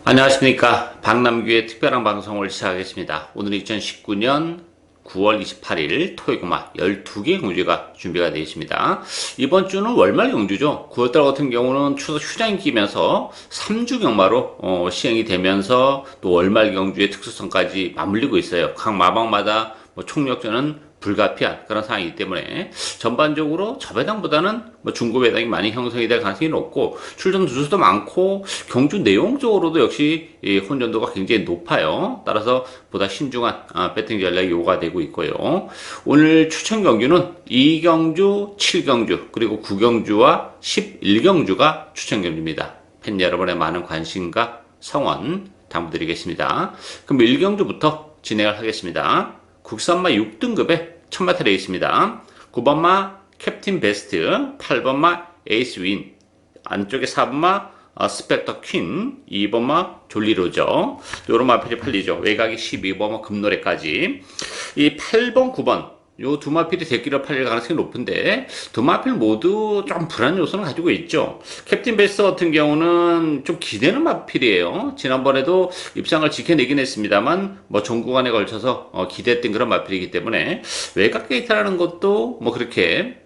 안녕하십니까. 박남규의 특별한 방송을 시작하겠습니다. 오늘 2019년 9월 28일 토요일마 12개 경주가 준비가 되어 있습니다. 이번 주는 월말 경주죠. 9월달 같은 경우는 추석 휴장이 끼면서 3주 경마로 시행이 되면서 또 월말 경주의 특수성까지 맞물리고 있어요. 각 마방마다 총력전은 불가피한 그런 상황이기 때문에 전반적으로 저배당보다는 중고배당이 많이 형성이 될 가능성이 높고 출전 두수도 많고 경주 내용적으로도 역시 혼전도가 굉장히 높아요. 따라서 보다 신중한 배팅 전략이 요구가 되고 있고요. 오늘 추천 경주는 2경주, 7경주 그리고 9경주와 11경주가 추천 경주입니다. 팬 여러분의 많은 관심과 성원 당부드리겠습니다. 그럼 1경주부터 진행을 하겠습니다. 국산마 6등급에 1000m 레이스입니다. 9번마 캡틴 베스트, 8번마 에이스 윈, 안쪽에 4번마 스펙터 퀸, 2번마 졸리로저. 요런 마필이 팔리죠. 외곽이 12번마 금노래까지. 이 8번, 9번 요 두 마필이 대기로 팔릴 가능성이 높은데 두 마필 모두 좀 불안 요소는 가지고 있죠. 캡틴 베스트 같은 경우는 좀 기대는 마필이에요. 지난번에도 입상을 지켜내긴 했습니다만 전 구간에 걸쳐서 기대했던 그런 마필이기 때문에 외곽 게이트라는 것도 그렇게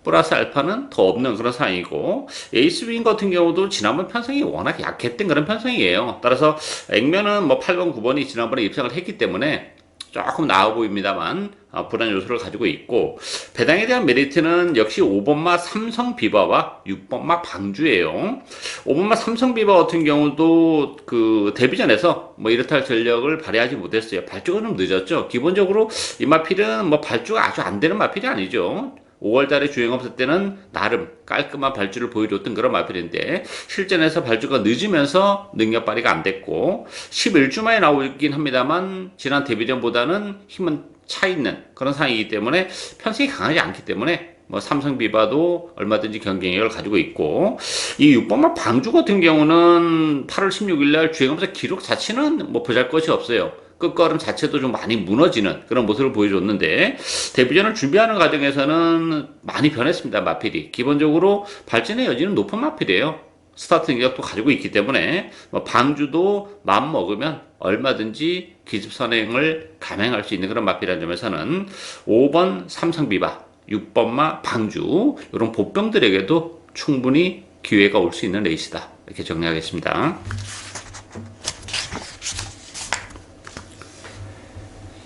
플러스 알파는 더 없는 그런 상황이고, 에이스 윙 같은 경우도 지난번 편성이 워낙 약했던 그런 편성이에요. 따라서 액면은 8번, 9번이 지난번에 입상을 했기 때문에 조금 나아 보입니다만 불안 요소를 가지고 있고, 배당에 대한 메리트는 역시 5번마 삼성 비바와 6번마 방주예요. 5번마 삼성 비바 같은 경우도 그 데뷔전에서 이렇다 할 전력을 발휘하지 못했어요. 발주가 좀 늦었죠. 기본적으로 이 마필은 발주가 아주 안 되는 마필이 아니죠. 5월달에 주행 없을 때는 나름 깔끔한 발주를 보여줬던 그런 마필인데 실전에서 발주가 늦으면서 능력 발휘가 안 됐고 11주 만에 나오긴 합니다만 지난 데뷔전보다는 힘은 차 있는 그런 상황이기 때문에 편성이 강하지 않기 때문에 삼성 비바도 얼마든지 경쟁력을 가지고 있고, 이 6번마 방주 같은 경우는 8월 16일 날 주행하면서 기록 자체는 보잘것이 없어요. 끝걸음 자체도 좀 많이 무너지는 그런 모습을 보여줬는데 데뷔전을 준비하는 과정에서는 많이 변했습니다. 마필이 기본적으로 발전의 여지는 높은 마필이에요. 스타트 능력도 가지고 있기 때문에 방주도 마음 먹으면 얼마든지 기습선행을 감행할 수 있는 그런 마필이라는 점에서는 5번 삼성비바, 6번마 방주 이런 보병들에게도 충분히 기회가 올 수 있는 레이스다, 이렇게 정리하겠습니다.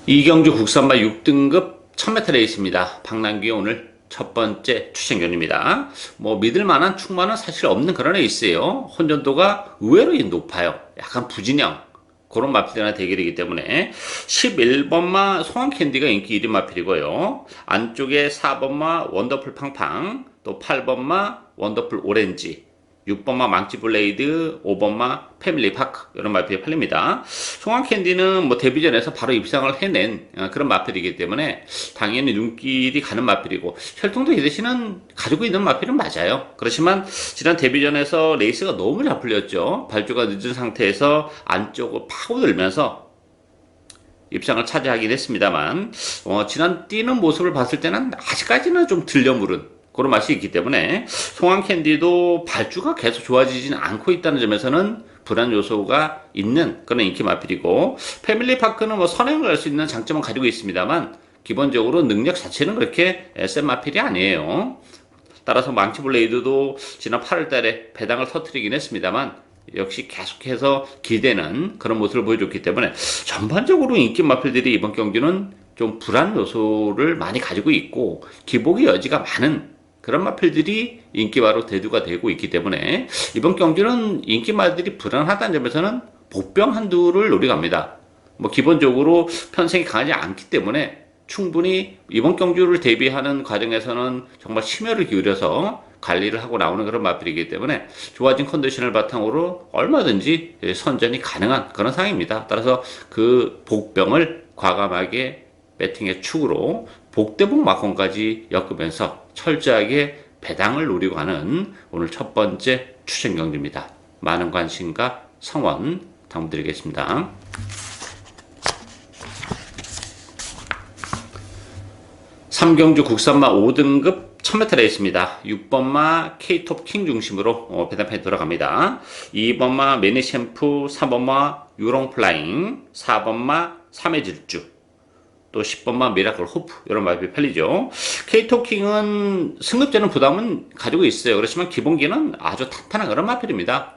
2경주 국산마 6등급 1000m 레이스입니다. 박남규의 오늘 첫 번째 추천견입니다. 믿을만한 충만은 사실 없는 그런 레이스예요. 혼전도가 의외로 높아요. 약간 부진형 그런 마필이나 대결이기 때문에 11번마 송황캔디가 인기 1위 마필이고요. 안쪽에 4번마 원더풀 팡팡, 또 8번마 원더풀 오렌지, 6번마 망치 블레이드, 5번마 패밀리 파크 이런 마필이 팔립니다. 송황캔디는 데뷔전에서 바로 입상을 해낸 그런 마필이기 때문에 당연히 눈길이 가는 마필이고 혈통도 이 대신은 가지고 있는 마필은 맞아요. 그렇지만 지난 데뷔전에서 레이스가 너무 잘 풀렸죠. 발주가 늦은 상태에서 안쪽을 파고들면서 입상을 차지하긴 했습니다만 지난 뛰는 모습을 봤을 때는 아직까지는 좀 들려물은 그런 맛이 있기 때문에 송황캔디도 발주가 계속 좋아지지는 않고 있다는 점에서는 불안 요소가 있는 그런 인기 마필이고, 패밀리파크는 선행을 할 수 있는 장점은 가지고 있습니다만 기본적으로 능력 자체는 그렇게 센 마필이 아니에요. 따라서 망치 블레이드도 지난 8월 달에 배당을 터뜨리긴 했습니다만 역시 계속해서 기대는 그런 모습을 보여줬기 때문에 전반적으로 인기 마필들이 이번 경기는 좀 불안 요소를 많이 가지고 있고 기복의 여지가 많은 그런 마필들이 인기마로 대두가 되고 있기 때문에 이번 경기는 인기마들이 불안하다는 점에서는 복병 한두를 노려갑니다. 기본적으로 편성이 강하지 않기 때문에 충분히 이번 경주를 대비하는 과정에서는 정말 심혈을 기울여서 관리를 하고 나오는 그런 마필이기 때문에 좋아진 컨디션을 바탕으로 얼마든지 선전이 가능한 그런 상황입니다. 따라서 그 복병을 과감하게 배팅의 축으로 복대복 막공까지 엮으면서 철저하게 배당을 노리고 하는 오늘 첫 번째 추천 경기입니다. 많은 관심과 성원 당부드리겠습니다. 3경주 국산마 5등급 1000m 레이스입니다. 6번마 K톱 킹 중심으로 배당판이 돌아갑니다. 2번마 매니 챔프, 3번마 유롱 플라잉, 4번마 3회 질주, 또 10번마 미라클 호프, 이런 마법이 팔리죠. K톱 킹은 승급자는 부담은 가지고 있어요. 그렇지만 기본기는 아주 탄탄한 그런 마필입니다.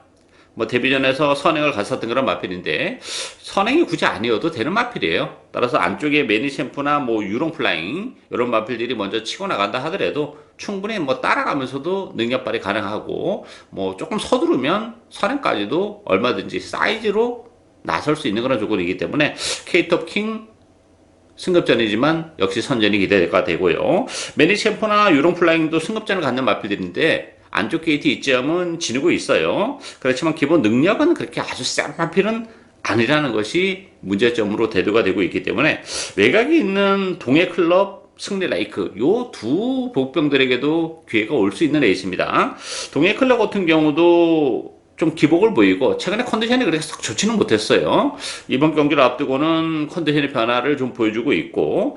뭐 데뷔전에서 선행을 갔었던 그런 마필인데 선행이 굳이 아니어도 되는 마필이에요. 따라서 안쪽에 매니 챔프나 뭐 유롱 플라잉 이런 마필들이 먼저 치고 나간다 하더라도 충분히 뭐 따라가면서도 능력 발휘 가능하고, 뭐 조금 서두르면 선행까지도 얼마든지 사이즈로 나설 수 있는 그런 조건이기 때문에 K톱 킹 승급전이지만 역시 선전이 기대가 되고요. 매니 챔프나 유롱 플라잉도 승급전을 갖는 마필들인데 안쪽 게이트 이점은 지니고 있어요. 그렇지만 기본 능력은 그렇게 아주 센 마필은 아니라는 것이 문제점으로 대두가 되고 있기 때문에 외곽에 있는 동해 클럽, 승리 라이크 요 두 복병들에게도 기회가 올 수 있는 레이스입니다. 동해 클럽 같은 경우도 좀 기복을 보이고 최근에 컨디션이 그렇게 썩 좋지는 못했어요. 이번 경기를 앞두고는 컨디션의 변화를 좀 보여주고 있고,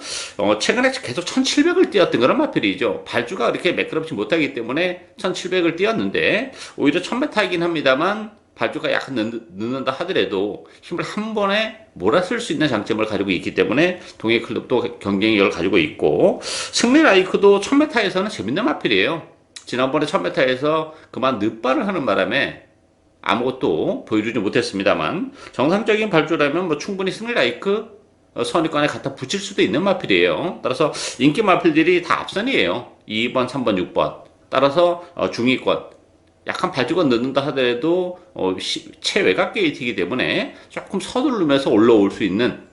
최근에 계속 1700을 뛰었던 그런 마필이죠. 발주가 그렇게 매끄럽지 못하기 때문에 1700을 뛰었는데 오히려 1000m이긴 합니다만 발주가 약간 늦는다 하더라도 힘을 한 번에 몰아쓸 수 있는 장점을 가지고 있기 때문에 동해 클럽도 경쟁력을 가지고 있고, 승리 라이크도 1000m에서는 재밌는 마필이에요. 지난번에 1000m에서 그만 늦발을 하는 바람에 아무것도 보여주지 못했습니다만 정상적인 발주라면 뭐 충분히 승리 라이크 선입관에 갖다 붙일 수도 있는 마필이에요. 따라서 인기 마필들이 다 앞선이에요. 2번, 3번, 6번. 따라서 중위권. 약간 발주가 늦는다 하더라도 최외곽 게이트이기 때문에 조금 서두르면서 올라올 수 있는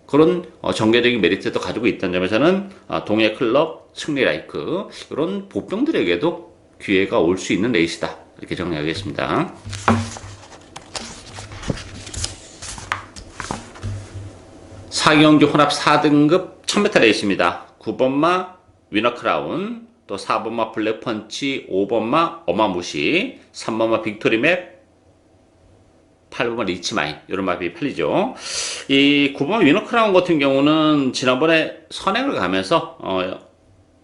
그런 전개적인 메리트도 가지고 있다는 점에서는 동해 클럽, 승리 라이크 이런 보병들에게도 기회가 올 수 있는 레이스다. 이렇게 정리하겠습니다. 4경주 혼합 4등급 1000m 레이스입니다. 9번마 위너크라운, 또 4번마 블랙펀치, 5번마 어마무시, 3번마 빅토리맵, 8번마 리치마인 이런 맵이 팔리죠. 이 9번 위너크라운 같은 경우는 지난번에 선행을 가면서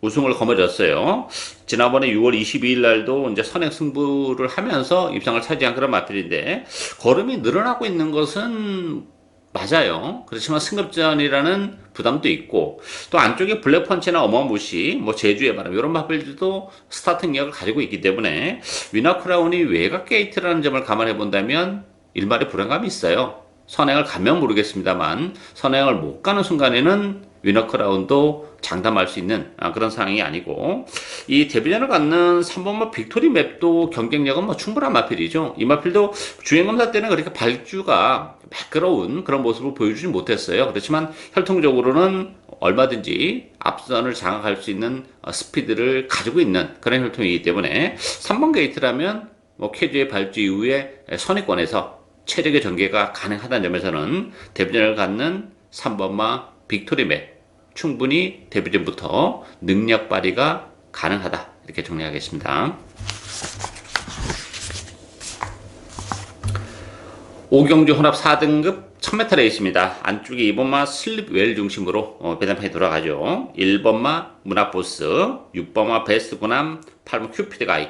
우승을 거머쥐었어요. 지난번에 6월 22일 날도 이제 선행 승부를 하면서 입상을 차지한 그런 마필인데 걸음이 늘어나고 있는 것은 맞아요. 그렇지만 승급전이라는 부담도 있고, 또 안쪽에 블랙펀치나 어마무시, 뭐 제주의 바람 이런 마필들도 스타트 능력을 가지고 있기 때문에 위너크라운이 외곽 게이트라는 점을 감안해 본다면 일말의 불안감이 있어요. 선행을 가면 모르겠습니다만 선행을 못 가는 순간에는 위너크라운도 장담할 수 있는 그런 상황이 아니고, 이 데뷔전을 갖는 3번마 빅토리 맵도 경쟁력은 뭐 충분한 마필이죠. 이 마필도 주행검사 때는 그렇게 발주가 매끄러운 그런 모습을 보여주지 못했어요. 그렇지만 혈통적으로는 얼마든지 앞선을 장악할 수 있는 스피드를 가지고 있는 그런 혈통이기 때문에 3번 게이트라면 뭐 캐주의 발주 이후에 선의권에서 체력의 전개가 가능하다는 점에서는 데뷔전을 갖는 3번마 빅토리 맵 충분히 데뷔전부터 능력 발휘가 가능하다. 이렇게 정리하겠습니다. 5경주 혼합 4등급 1000m 레이스입니다. 안쪽에 2번마 슬립웰 중심으로 배당판이 돌아가죠. 1번마 문학보스, 6번마 베스트구남, 8번 큐피드 가이,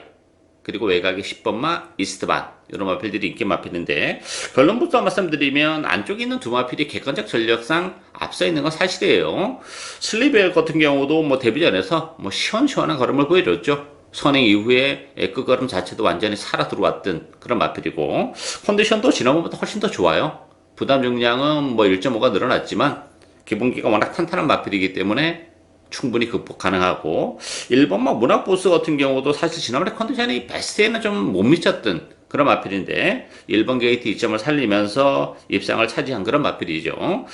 그리고 외곽에 10번마 이스트반 이런 마필들이 인기 마필인데, 결론부터 말씀드리면 안쪽에 있는 두 마필이 객관적 전력상 앞서 있는 건 사실이에요. 슬리벨 같은 경우도 뭐 데뷔전에서 뭐 시원시원한 걸음을 보여줬죠. 선행 이후에 그 걸음 자체도 완전히 살아 들어왔던 그런 마필이고, 컨디션도 지난번보다 훨씬 더 좋아요. 부담 중량은 뭐 1.5가 늘어났지만 기본기가 워낙 탄탄한 마필이기 때문에 충분히 극복 가능하고, 1번마 문학보스 같은 경우도 사실 지난번에 컨디션이 베스트에는 좀 못 미쳤던 그런 마필인데 1번 게이트 이점을 살리면서 입상을 차지한 그런 마필이죠.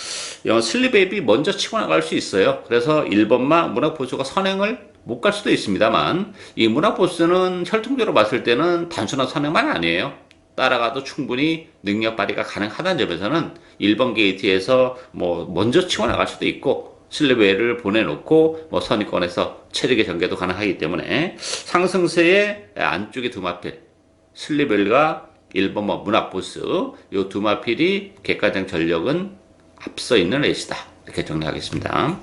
슬리베이비 먼저 치고 나갈 수 있어요. 그래서 1번마 문학보스가 선행을 못 갈 수도 있습니다만 이 문학보스는 혈통적으로 봤을 때는 단순한 선행만 아니에요. 따라가도 충분히 능력 발휘가 가능하다는 점에서는 1번 게이트에서 뭐 먼저 치고 나갈 수도 있고 슬리베이를 보내놓고 뭐 선의권에서 체력의 전개도 가능하기 때문에 상승세의 안쪽에 두 마필 슬리벨과 1번마 문학보스 이 두 마필이 객관적 전력은 앞서 있는 레이스다. 이렇게 정리하겠습니다.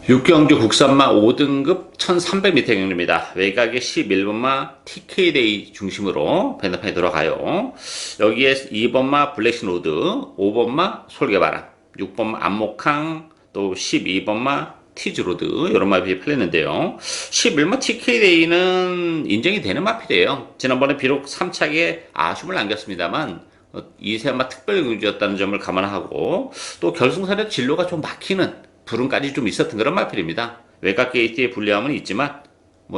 육경주 국산마 5등급 1300m 경입니다. 외곽에 11번마 TK데이 중심으로 밴드판이 들어가요. 여기에 2번마 블랙신로드, 5번마 솔개바람, 6번마 안목항, 또 12번마 티즈로드 이런 마필이 팔렸는데요. 11번 TK데이는 인정이 되는 마필이에요. 지난번에 비록 3착에 아쉬움을 남겼습니다만 이세마 특별 경주였다는 점을 감안하고 또 결승선에 진로가 좀 막히는 불운까지 좀 있었던 그런 마필입니다. 외곽 게이트의 불리함은 있지만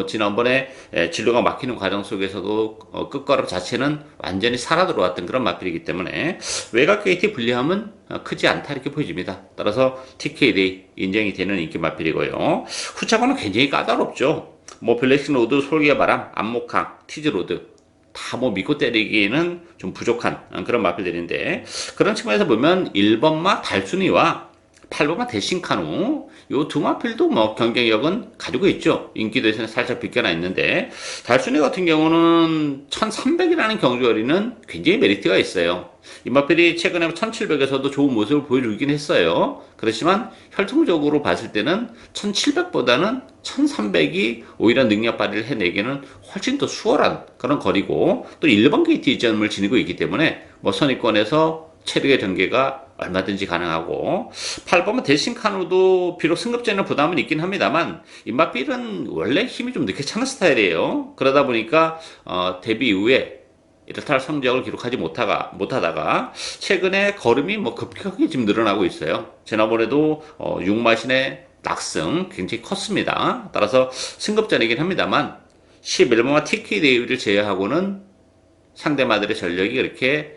지난번에 진로가 막히는 과정 속에서도 끝걸음 자체는 완전히 살아 들어왔던 그런 마필이기 때문에 외곽 게이트의 불리함은 크지 않다 이렇게 보여집니다. 따라서 TK데이 인정이 되는 인기 마필이고요. 후차고는 굉장히 까다롭죠. 블랙신로드, 솔개바람, 안목항, 티즈로드 다 믿고 때리기에는 좀 부족한 그런 마필들인데 그런 측면에서 보면 1번마 달순이와 8번마 대신카누 요 두 마필도 경쟁력은 가지고 있죠. 인기도에서는 살짝 비껴나 있는데 달순이 같은 경우는 1300이라는 경주거리는 굉장히 메리트가 있어요. 이 마필이 최근에 1700에서도 좋은 모습을 보여주긴 했어요. 그렇지만 혈통적으로 봤을 때는 1700보다는 1300이 오히려 능력 발휘를 해내기는 훨씬 더 수월한 그런 거리고 또 1번 게이트 이점을 지니고 있기 때문에 선의권에서 체력의 전개가 얼마든지 가능하고 8번은 대신카누도 비록 승급전에 부담은 있긴 합니다만 임마필은 원래 힘이 좀 늦게 차는 스타일이에요. 그러다 보니까 데뷔 이후에 이렇다 성적을 기록하지 못하다가 최근에 걸음이 급격하게 지금 늘어나고 있어요. 지난번에도 6마신의 낙승 굉장히 컸습니다. 따라서 승급전이긴 합니다만 11번과 TK 대회를 제외하고는 상대마들의 전력이 그렇게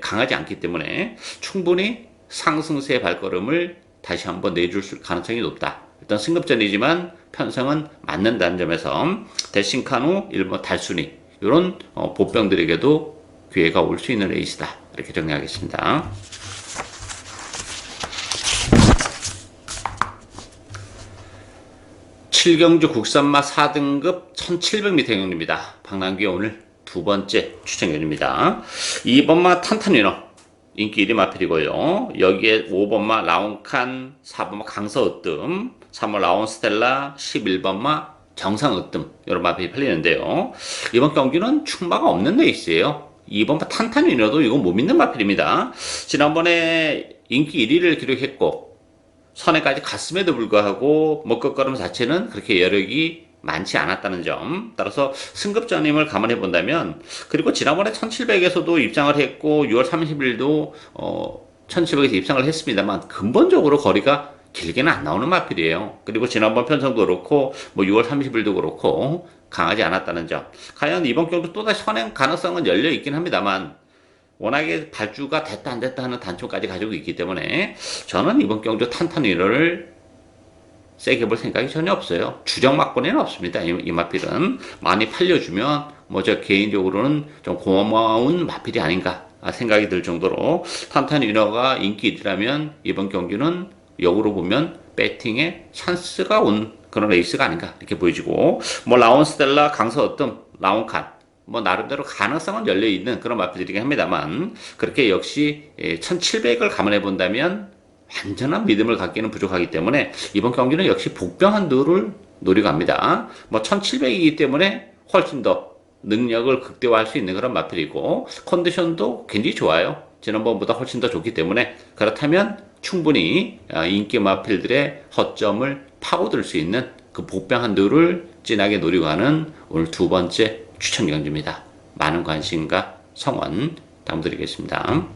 강하지 않기 때문에 충분히 상승세의 발걸음을 다시 한번 내줄 가능성이 높다. 일단 승급전이지만 편성은 맞는다는 점에서 대신카누, 1번 달순이 이런 보병들에게도 기회가 올 수 있는 레이스다. 이렇게 정리하겠습니다. 칠경주 국산마 4등급 1700m 경입니다. 박남규 오늘 두 번째 추천견입니다. 2번마 탄탄위너 인기 1위 마필이고요. 여기에 5번마 라온칸, 4번마 강서으뜸, 3번 라온스텔라, 11번마 정상으뜸 이런 마필이 팔리는데요. 이번 경기는 충마가 없는 레이스예요. 2번마 탄탄위너도 이거 못 믿는 마필입니다. 지난번에 인기 1위를 기록했고 선에까지 갔음에도 불구하고 끝걸음 자체는 그렇게 여력이 많지 않았다는 점. 따라서 승급전임을 감안해 본다면 그리고 지난번에 1700에서도 입장을 했고 6월 30일도 1700에서 입장을 했습니다만 근본적으로 거리가 길게는 안 나오는 마필이에요. 그리고 지난번 편성도 그렇고 6월 30일도 그렇고 강하지 않았다는 점. 과연 이번 경도 또다시 선행 가능성은 열려 있긴 합니다만 워낙에 발주가 됐다 안 됐다 하는 단초까지 가지고 있기 때문에 저는 이번 경주 탄탄위너를 세게 볼 생각이 전혀 없어요. 주정 막권에는 없습니다. 이 마필은 많이 팔려주면 저 개인적으로는 좀 고마운 마필이 아닌가 생각이 들 정도로 탄탄위너가 인기 1위라면 이번 경기는 역으로 보면 배팅에 찬스가 온 그런 레이스가 아닌가 이렇게 보여지고 라온스텔라, 강서어뜸, 라온칸 나름대로 가능성은 열려있는 그런 마필들이긴 합니다만 그렇게 역시 1700을 감안해 본다면 완전한 믿음을 갖기는 부족하기 때문에 이번 경기는 역시 복병 한두를 노리고 합니다. 1700이기 때문에 훨씬 더 능력을 극대화할 수 있는 그런 마필이고 컨디션도 굉장히 좋아요. 지난번보다 훨씬 더 좋기 때문에 그렇다면 충분히 인기 마필들의 허점을 파고들 수 있는 그 복병 한두를 진하게 노리고 하는 오늘 두 번째 추천 경주입니다. 많은 관심과 성원 부탁드리겠습니다.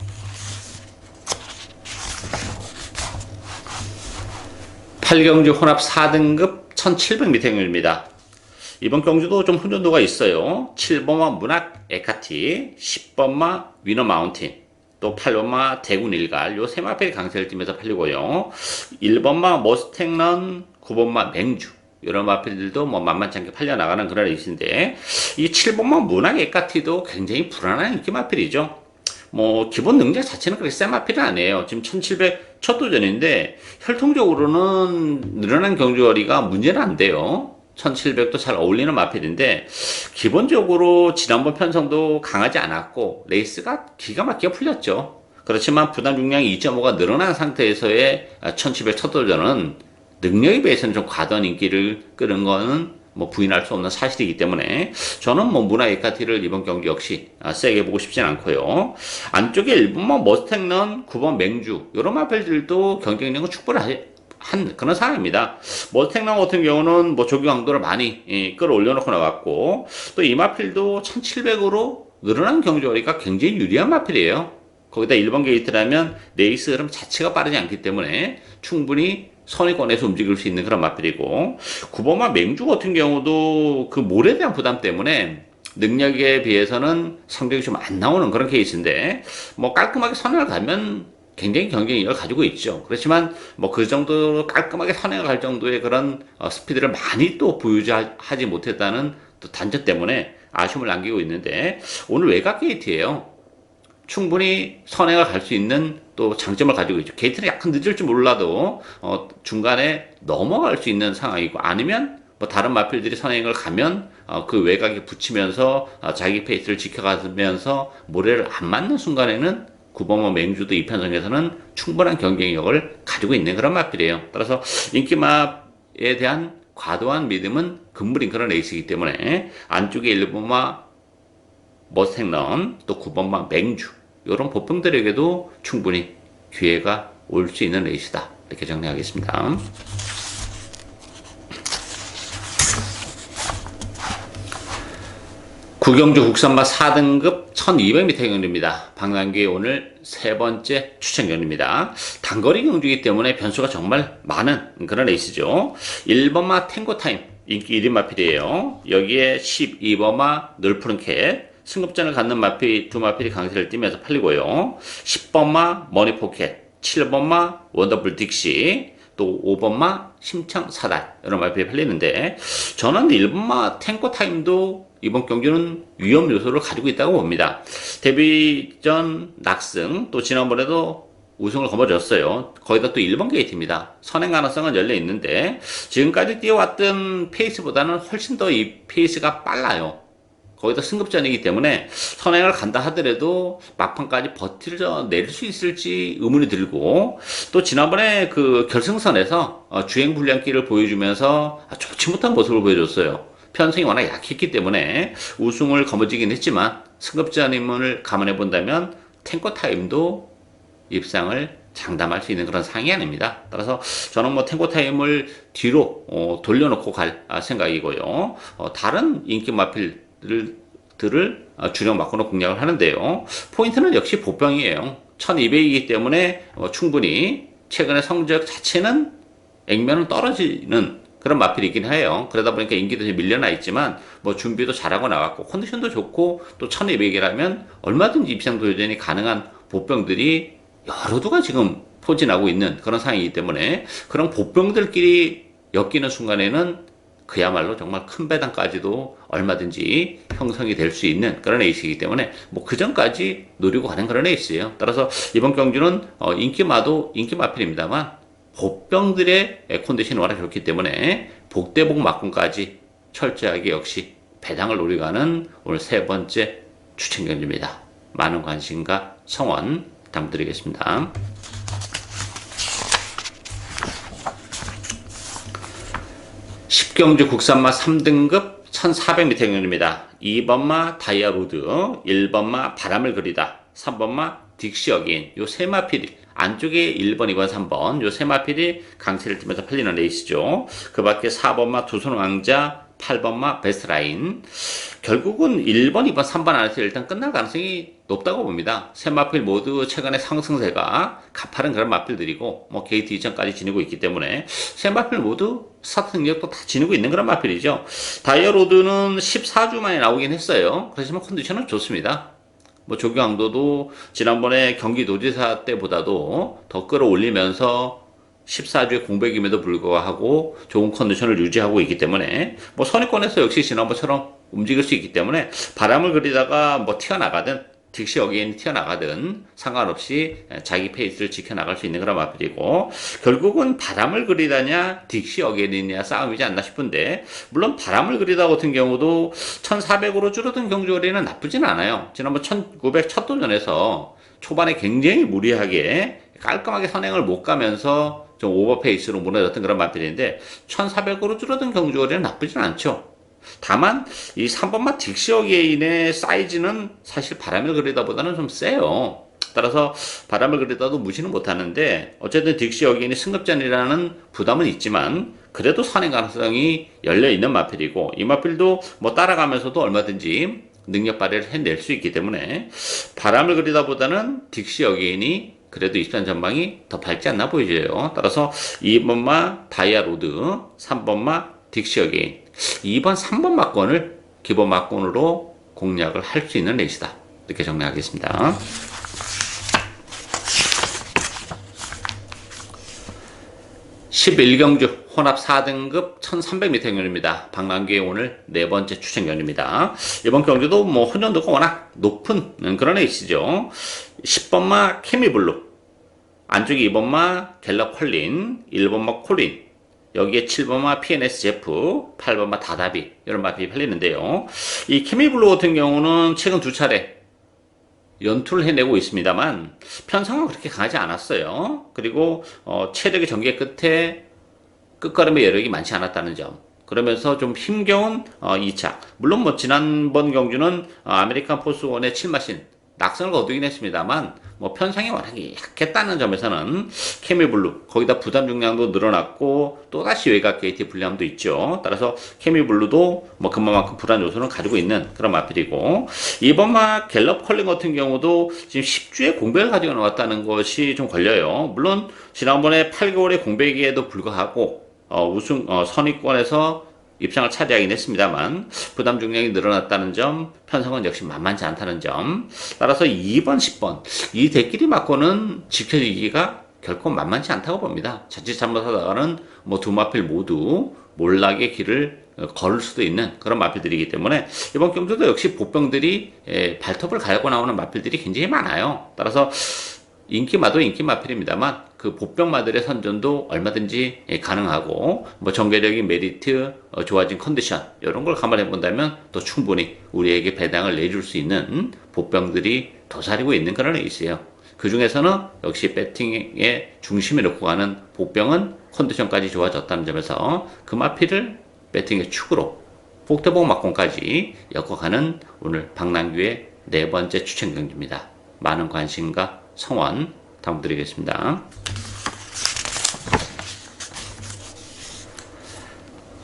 8경주 혼합 4등급 1700m 경주입니다. 이번 경주도 좀 훈련도가 있어요. 7번마 문학 에카티, 10번마 위너 마운틴, 또 8번마 대군 일갈 요 세 마필이 강세를 띠면서 팔리고요. 1번마 머스탱런, 9번마 맹주 이런 마필들도 만만치 않게 팔려나가는 그런 레이스인데 이 7번마 문학 에카티도 굉장히 불안한 인기 마필이죠. 기본 능력 자체는 그렇게 센 마필은 아니에요. 지금 1700 첫 도전인데 혈통적으로는 늘어난 경주거리가 문제는 안 돼요. 1700도 잘 어울리는 마필인데 기본적으로 지난번 편성도 강하지 않았고 레이스가 기가 막히게 풀렸죠. 그렇지만 부담 중량이 2.5가 늘어난 상태에서의 1700 첫 도전은 능력에 비해서는 좀 과도한 인기를 끌은 거는 뭐 부인할 수 없는 사실이기 때문에 저는 뭐 무나 에카티를 이번 경기 역시 세게 보고 싶진 않고요. 안쪽에 1번만 머스탱런, 9번 맹주 이런 마필들도 경쟁력은 충분한 그런 상황입니다. 머스탱런 같은 경우는 뭐 조기 강도를 많이 끌어올려놓고 나왔고 또 이 마필도 1700으로 늘어난 경주거리가 굉장히 유리한 마필이에요. 거기다 1번 게이트라면 레이스 흐름 자체가 빠르지 않기 때문에 충분히 선위권에서 움직일 수 있는 그런 마필이고 9번마 맹주 같은 경우도 그 몰에 대한 부담 때문에 능력에 비해서는 성적이 좀 안 나오는 그런 케이스인데 뭐 깔끔하게 선행을 가면 굉장히 경쟁력을 가지고 있죠. 그렇지만 뭐 그 정도로 깔끔하게 선행을 갈 정도의 그런 스피드를 많이 또 보유하지 못했다는 또 단점 때문에 아쉬움을 남기고 있는데 오늘 외곽 게이트예요. 충분히 선행을 갈 수 있는 또 장점을 가지고 있죠. 게이트는 약간 늦을지 몰라도 중간에 넘어갈 수 있는 상황이고 아니면 뭐 다른 마필들이 선행을 가면 그 외곽에 붙이면서 자기 페이스를 지켜가면서 모래를 안 맞는 순간에는 9번마 맹주도 이 편성에서는 충분한 경쟁력을 가지고 있는 그런 마필이에요. 따라서 인기마에 대한 과도한 믿음은 금물인 그런 레이스이기 때문에 안쪽에 1번마 머스탱런 또 9번마 맹주 이런 보병들에게도 충분히 기회가 올 수 있는 레이스다 이렇게 정리하겠습니다. 구경주 국산마 4등급 1200m 경주입니다. 박남규의 오늘 세 번째 추천 경주입니다. 단거리 경주이기 때문에 변수가 정말 많은 그런 레이스죠. 1번마 탱고타임 인기 1위 마필이에요. 여기에 12번마 늘푸른캣 승급전을 갖는 마필 두 마필이 강세를 띠면서 팔리고요. 10번마 머니포켓, 7번마 원더풀 딕시, 또 5번마 심청사달 이런 마필이 팔리는데 저는 1번마 탱고타임도 이번 경기는 위험 요소를 가지고 있다고 봅니다. 데뷔전 낙승 또 지난번에도 우승을 거머쥐었어요. 거기다 또 1번 게이트입니다. 선행 가능성은 열려 있는데 지금까지 뛰어왔던 페이스보다는 훨씬 더 이 페이스가 빨라요. 거기다 승급전이기 때문에 선행을 간다 하더라도 막판까지 버티려 수 있을지 의문이 들고 또 지난번에 그 결승선에서 주행 불량기를 보여주면서 좋지 못한 모습을 보여줬어요. 편성이 워낙 약했기 때문에 우승을 거머쥐긴 했지만 승급전임을 감안해 본다면 탱커 타임도 입상을 장담할 수 있는 그런 상황이 아닙니다. 따라서 저는 뭐 탱고 타임을 뒤로 돌려놓고 갈 생각이고요. 다른 인기 마필들을 주력 마크로 공략을 하는데요. 포인트는 역시 보병이에요. 1200이기 때문에 충분히 최근의 성적 자체는 액면은 떨어지는 그런 마필이긴 해요. 그러다 보니까 인기도 밀려나 있지만 뭐 준비도 잘하고 나왔고 컨디션도 좋고 또 1200이라면 얼마든지 입상 도전이 가능한 보병들이 여러 두가 지금 포진하고 있는 그런 상황이기 때문에 그런 보병들끼리 엮이는 순간에는 그야말로 정말 큰 배당까지도 얼마든지 형성이 될 수 있는 그런 에이스이기 때문에 뭐 그 전까지 노리고 가는 그런 에이스예요. 따라서 이번 경기는 인기마도 인기마필입니다만 보병들의 컨디션이 워낙 좋기 때문에 복대복 막군까지 철저하게 역시 배당을 노리고 가는 오늘 세 번째 추천 경기입니다. 많은 관심과 성원 부탁드리겠습니다. 10경주 국산마 3등급 1400m 경주입니다. 2번마 다이아로드, 1번마 바람을 그리다, 3번마 딕시 어게인 요 세 마필이 안쪽에 1번, 2번, 3번 요 세 마필이 강세를 띠면서 팔리는 레이스죠. 그 밖에 4번마 두손 왕자, 8번마 베스트라인 결국은 1번, 2번, 3번 안에서 일단 끝날 가능성이 높다고 봅니다. 세 마필 모두 최근에 상승세가 가파른 그런 마필들이고 뭐 게이트 이전까지 지니고 있기 때문에 세 마필 모두 스타트 능력도 다 지니고 있는 그런 마필이죠. 다이아로드는 14주 만에 나오긴 했어요. 그렇지만 컨디션은 좋습니다. 뭐 조기 강도도 지난번에 경기도지사 때보다도 더 끌어올리면서 14주의 공백임에도 불구하고 좋은 컨디션을 유지하고 있기 때문에 뭐 선의권에서 역시 지난번처럼 움직일 수 있기 때문에 바람을 그리다가 뭐 튀어나가든 딕시 어게인이 튀어나가든 상관없이 자기 페이스를 지켜나갈 수 있는 그런 마필이고 결국은 바람을 그리다냐 딕시 어게인이냐 싸움이지 않나 싶은데 물론 바람을 그리다 같은 경우도 1400으로 줄어든 경주거리는 나쁘진 않아요. 지난번 1900 첫 도전에서 초반에 굉장히 무리하게 깔끔하게 선행을 못 가면서 좀 오버페이스로 무너졌던 그런 마필인데 1400으로 줄어든 경주거리는 나쁘진 않죠. 다만 이 3번마 딕시어 게인의 사이즈는 사실 바람을 그리다 보다는 좀 세요. 따라서 바람을 그리다도 무시는 못하는데 어쨌든 딕시어 게인이 승급전이라는 부담은 있지만 그래도 선행 가능성이 열려있는 마필이고 이 마필도 뭐 따라가면서도 얼마든지 능력 발휘를 해낼 수 있기 때문에 바람을 그리다 보다는 딕시어 게인이 그래도 입산 전망이 더 밝지 않나 보여져요. 따라서 2번마 다이아로드, 3번마 딕시어 게인, 2번, 3번 막권을 기본 막권으로 공략을 할 수 있는 레이스다. 이렇게 정리하겠습니다. 11경주 혼합 4등급 1300m 경주입니다. 박남규의 오늘 네 번째 추천 경주입니다. 이번 경주도 뭐 혼전도가 워낙 높은 그런 레이스죠. 10번마 케미블루, 안쪽에 2번마 갤럽 컬린, 1번마 콜린, 여기에 7번마 PNS 제프, 8번마 다다비 이런 마필이 팔리는데요. 이 케미블루 같은 경우는 최근 두 차례 연투를 해내고 있습니다만 편성은 그렇게 강하지 않았어요. 그리고 체력의 전개 끝에 끝걸음의 여력이 많지 않았다는 점. 그러면서 좀 힘겨운 2차. 물론 뭐 지난번 경주는 아메리칸 포스원의 7마신 낙선을 거두긴 했습니다만 뭐 편성이 워낙에 약했다는 점에서는 케미블루 거기다 부담 중량도 늘어났고 또다시 외곽 게이트 불리함도 있죠. 따라서 케미블루도 뭐 그만큼 불안 요소는 가지고 있는 그런 마필이고 이번 갤럽 컬링 같은 경우도 지금 10주의 공백을 가지고 나왔다는 것이 좀 걸려요. 물론 지난번에 8개월의 공백에도 불구하고 우승 선의권에서 입상을 차지하긴 했습니다만 부담 중량이 늘어났다는 점, 편성은 역시 만만치 않다는 점. 따라서 2번, 10번 이 대끼리 맞고는 지켜지기가 결코 만만치 않다고 봅니다. 자칫 잘못하다가는 뭐 두 마필 모두 몰락의 길을 걸을 수도 있는 그런 마필들이기 때문에 이번 경주도 역시 보병들이 발톱을 갈고 나오는 마필들이 굉장히 많아요. 따라서 인기마도 인기 마필입니다만 그 보병마들의 선전도 얼마든지 가능하고 뭐 전개력인 메리트, 좋아진 컨디션 이런 걸 감안해 본다면 또 충분히 우리에게 배당을 내줄 수 있는 보병들이 도사리고 있는 그런 레이스예요. 그 중에서는 역시 배팅의 중심에 놓고 가는 보병은 컨디션까지 좋아졌다는 점에서 그 마필을 배팅의 축으로 복대복 막공까지 엮어가는 오늘 박남규의 네 번째 추천 경주입니다. 많은 관심과 성원 당부드리겠습니다.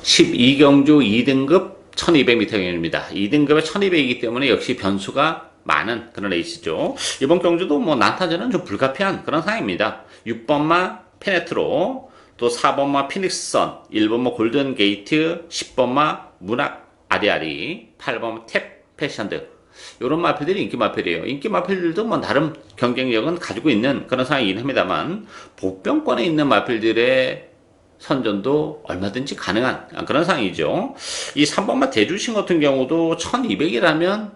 12경주 2등급 1200m 경주입니다. 2등급에 1200이기 때문에 역시 변수가 많은 그런 레이스죠. 이번 경주도 뭐 난타전은 좀 불가피한 그런 상황입니다. 6번마 페네트로, 또 4번마 피닉스선, 1번마 골든 게이트, 10번마 문학 아리아리, 8번마 탭 패션드 이런 마필들이 인기 마필이에요. 인기 마필들도 뭐 나름 경쟁력은 가지고 있는 그런 상황이긴 합니다만 보병권에 있는 마필들의 선전도 얼마든지 가능한 그런 상황이죠. 이 3번마 대주신 같은 경우도 1200이라면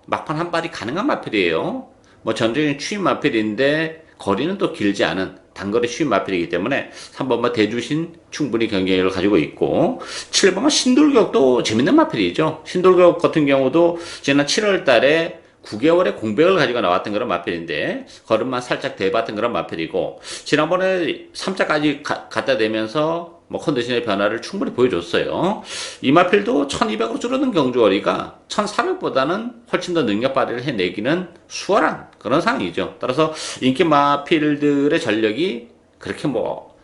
막판 한 발이 가능한 마필이에요. 뭐 전적인 추임 마필인데 거리는 또 길지 않은 단거리 추임 마필이기 때문에 3번마 대주신 충분히 경쟁력을 가지고 있고 7번마 신돌격도 재밌는 마필이죠. 신돌격 같은 경우도 지난 7월 달에 9개월의 공백을 가지고 나왔던 그런 마필인데 걸음만 살짝 대봤던 그런 마필이고 지난번에 3자까지 갖다 대면서 뭐 컨디션의 변화를 충분히 보여줬어요. 이 마필도 1200으로 줄어든 경주거리가 1400보다는 훨씬 더 능력 발휘를 해내기는 수월한 그런 상황이죠. 따라서 인기 마필들의 전력이 그렇게 뭐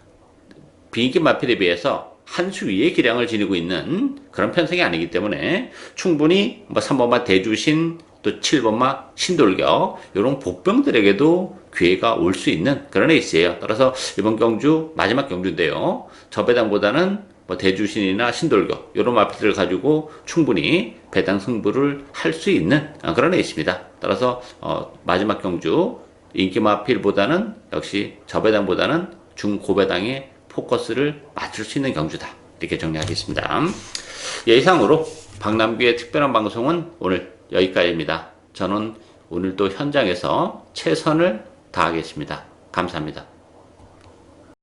비인기 마필에 비해서 한 수 위의 기량을 지니고 있는 그런 편성이 아니기 때문에 충분히 뭐 3번마 대주신 또 7번마 신돌격 이런 복병들에게도 기회가 올 수 있는 그런 레이스예요. 따라서 이번 경주 마지막 경주인데요. 저배당보다는 뭐 대주신이나 신돌격 이런 마필들을 가지고 충분히 배당 승부를 할 수 있는 그런 레이스입니다. 따라서 마지막 경주 인기 마필보다는 역시 저배당보다는 중고배당에 포커스를 맞출 수 있는 경주다. 이렇게 정리하겠습니다. 이상으로 박남규의 특별한 방송은 오늘 여기까지입니다. 저는 오늘도 현장에서 최선을 다하겠습니다. 감사합니다.